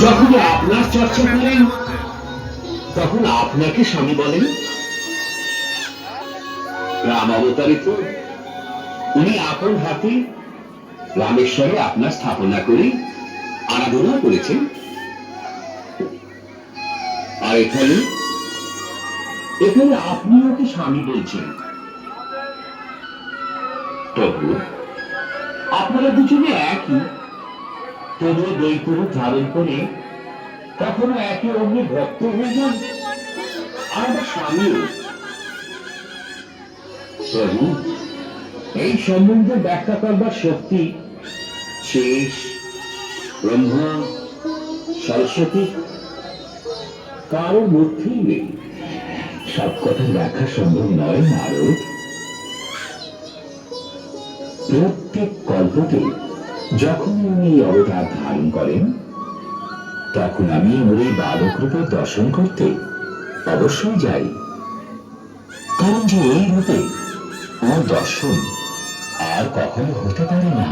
যখন আপনার চর্চা করেন তখন আপনাকে স্বামী বলেন। রাম অবতারিত উনি আপন হাতে রামেশ্বরে আপনার স্থাপনা করে আরাধনা করেছেন। আর এখানে এখানে আপনি ওকে স্বামী বলছেন। প্রভু, আপনারা দুজনে একই, তবুও দ্বৈত রূপ ধারণ করে কখনো একে অন্যের ভক্ত হয়ে যান, আর আমার স্বামীও। প্রভু, এই সম্বন্ধে ব্যাখ্যা করবার শক্তি শেষ, ব্রহ্মা, সরস্বতী কারোর মধ্যেই নেই। সব কথা ব্যাখ্যা সম্ভব নয় নারদ। প্রত্যেক কল্পতে যখন উনি অবতার ধারণ করেন তখন আমি ওর এই বালক রূপের দর্শন করতে অবশ্যই যাই, কারণ যে এই রূপে ওর দর্শন আর কখনো হতে পারে না।